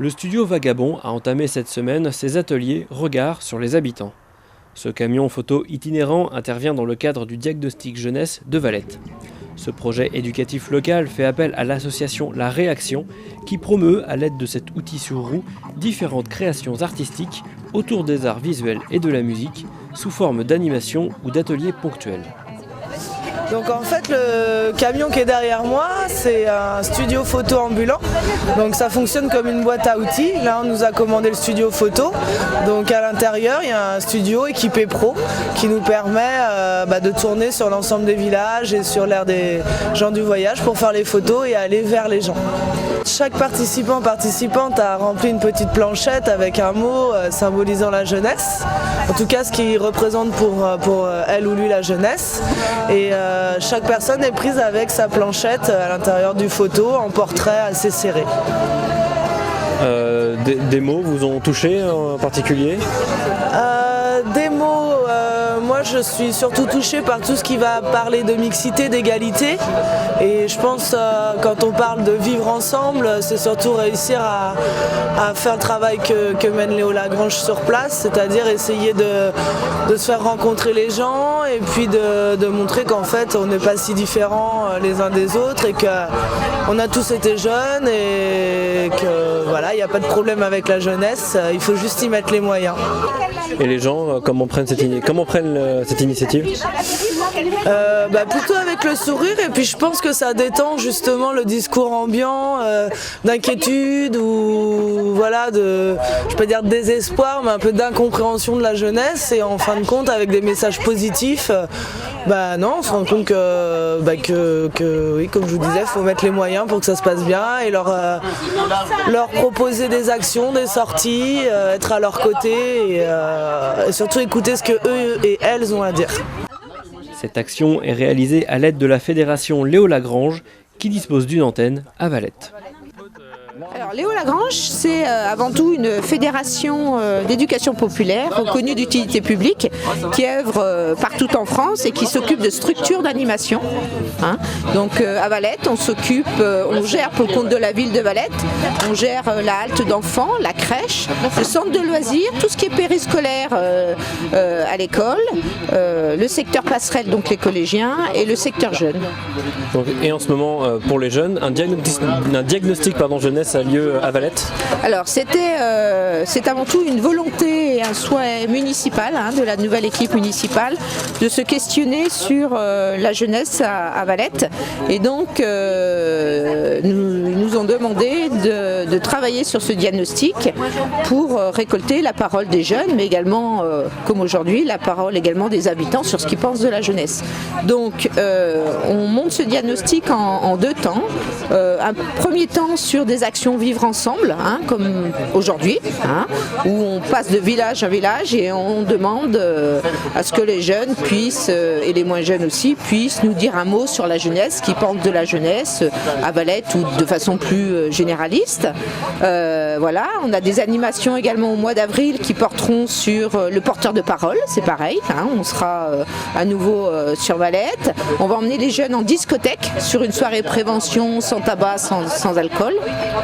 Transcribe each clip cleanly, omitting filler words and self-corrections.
Le studio Vagabond a entamé cette semaine ses ateliers Regard sur les habitants. Ce camion photo itinérant intervient dans le cadre du diagnostic jeunesse de Valette. Ce projet éducatif local fait appel à l'association La Réaction qui promeut, à l'aide de cet outil sur roue, différentes créations artistiques autour des arts visuels et de la musique, sous forme d'animation ou d'ateliers ponctuels. Donc en fait le camion qui est derrière moi c'est un studio photo ambulant, donc ça fonctionne comme une boîte à outils. Là on nous a commandé le studio photo, donc à l'intérieur il y a un studio équipé pro qui nous permet de tourner sur l'ensemble des villages et sur l'aire des gens du voyage pour faire les photos et aller vers les gens. Chaque participante a rempli une petite planchette avec un mot symbolisant la jeunesse, en tout cas ce qui représente pour elle ou lui la jeunesse. Et chaque personne est prise avec sa planchette à l'intérieur du photo en portrait assez serré. Des mots vous ont touché en particulier ? Des mots, moi je suis surtout touchée par tout ce qui va parler de mixité, d'égalité. Et je pense quand on parle de vivre ensemble, c'est surtout réussir à faire le travail que mène Léo Lagrange sur place, c'est-à-dire essayer de se faire rencontrer les gens et puis de montrer qu'en fait on n'est pas si différents les uns des autres et qu'on a tous été jeunes et que voilà, il n'y a pas de problème avec la jeunesse, il faut juste y mettre les moyens. Et les gens, comment prennent cette initiative ? Plutôt avec le sourire, et puis je pense que ça détend justement le discours ambiant d'inquiétude ou voilà, je vais pas dire de désespoir, mais un peu d'incompréhension de la jeunesse, et en fin de compte avec des messages positifs. On se rend compte que oui, comme je vous disais, il faut mettre les moyens pour que ça se passe bien et leur proposer des actions, des sorties, être à leur côté et surtout écouter ce que eux et elles ont à dire. Cette action est réalisée à l'aide de la fédération Léo Lagrange qui dispose d'une antenne à Valette. Alors Léo Lagrange, c'est avant tout une fédération d'éducation populaire reconnue d'utilité publique qui œuvre partout en France et qui s'occupe de structures d'animation. Donc à Valette, on gère pour le compte de la ville de Valette, on gère la halte d'enfants, la crèche, le centre de loisirs, tout ce qui est périscolaire à l'école, le secteur passerelle, donc les collégiens, et le secteur jeunes. Et en ce moment, pour les jeunes, un diagnostic jeunesse a lieu à Valette. Alors c'est avant tout une volonté et un souhait municipal de la nouvelle équipe municipale de se questionner sur la jeunesse à Valette, et donc ils nous ont demandé de travailler sur ce diagnostic pour récolter la parole des jeunes, mais également comme aujourd'hui la parole également des habitants sur ce qu'ils pensent de la jeunesse. Donc on monte ce diagnostic en deux temps. Un premier temps sur des actions vivre ensemble, comme aujourd'hui, où on passe de village à village et on demande à ce que les jeunes puissent, et les moins jeunes aussi, puissent nous dire un mot sur la jeunesse, qui pensent de la jeunesse à Valette ou de façon plus généraliste. Voilà, on a des animations également au mois d'avril qui porteront sur le porteur de parole, c'est pareil, on sera à nouveau sur Valette. On va emmener les jeunes en discothèque sur une soirée prévention sans tabac, sans alcool.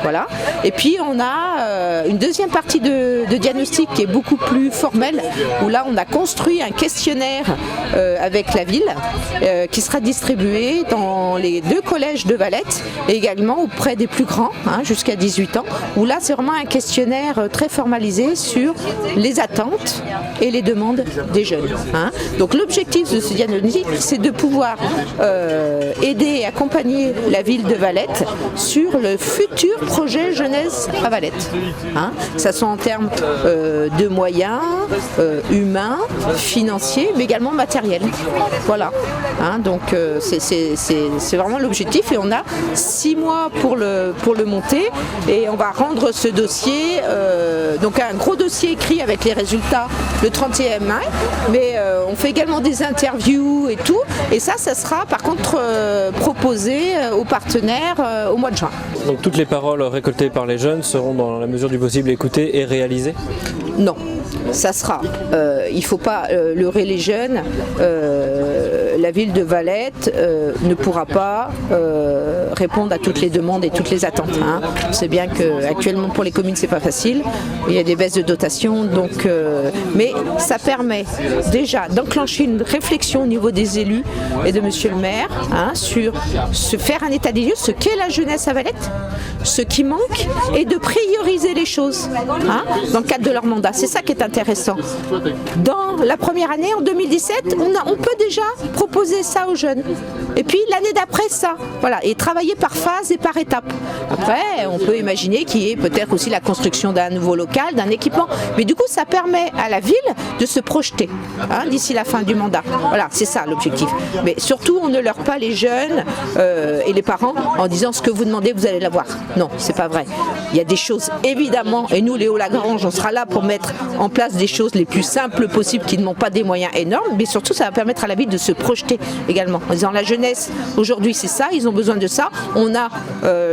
Voilà. Et puis on a une deuxième partie de diagnostic qui est beaucoup plus formelle, où là on a construit un questionnaire avec la ville qui sera distribué dans les 2 collèges de Valette et également auprès des plus grands, jusqu'à 18 ans, où là c'est vraiment un questionnaire très formalisé sur les attentes et les demandes des jeunes. Donc l'objectif de ce diagnostic, c'est de pouvoir aider et accompagner la ville de Valette sur le futur projet jeunesse à Valette. Que ce soit en termes de moyens humains, financiers, mais également matériels. Voilà. Donc c'est vraiment l'objectif, et on a 6 mois pour le monter, et on va rendre ce dossier, donc un gros dossier écrit avec les résultats le 31 mai, mais on fait également des interviews et tout, et ça sera par contre proposé aux partenaires au mois de juin. Donc toutes les paroles récoltées par les jeunes seront dans la mesure du possible écoutées et réalisées ? Non, ça sera. Il ne faut pas leurrer les jeunes. la ville de Valette ne pourra pas répondre à toutes les demandes et toutes les attentes. Hein. On sait bien qu'actuellement pour les communes c'est pas facile, il y a des baisses de dotation, donc, mais ça permet déjà d'enclencher une réflexion au niveau des élus et de monsieur le maire hein, sur se faire un état des lieux, ce qu'est la jeunesse à Valette, ce qui manque et de prioriser les choses hein, dans le cadre de leur mandat. C'est ça qui est intéressant. Dans la première année, en 2017, on peut déjà proposer ça aux jeunes. Et puis l'année d'après ça, voilà, et travailler par phase et par étape. Après, on peut imaginer qu'il y ait peut-être aussi la construction d'un nouveau local, d'un équipement. Mais du coup, ça permet à la ville de se projeter hein, d'ici la fin du mandat. Voilà, c'est ça l'objectif. Mais surtout, on ne leurre pas les jeunes et les parents en disant ce que vous demandez, vous allez l'avoir. Non, c'est pas vrai. Il y a des choses évidemment, et nous, Léo Lagrange, on sera là pour mettre en place des choses les plus simples possibles qui ne demandent pas des moyens énormes, mais surtout ça va permettre à la ville de se projeter également. En disant la jeunesse, aujourd'hui c'est ça, ils ont besoin de ça, on a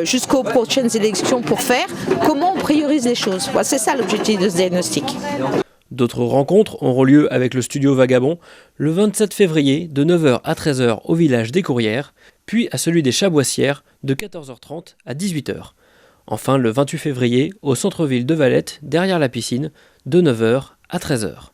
jusqu'aux prochaines élections pour faire, comment on priorise les choses. Voilà, c'est ça l'objectif de ce diagnostic. D'autres rencontres auront lieu avec le studio Vagabond le 27 février de 9h à 13h au village des Courrières, puis à celui des Chaboissières de 14h30 à 18h. Enfin le 28 février au centre-ville de Valette, derrière la piscine, de 9h à 13h.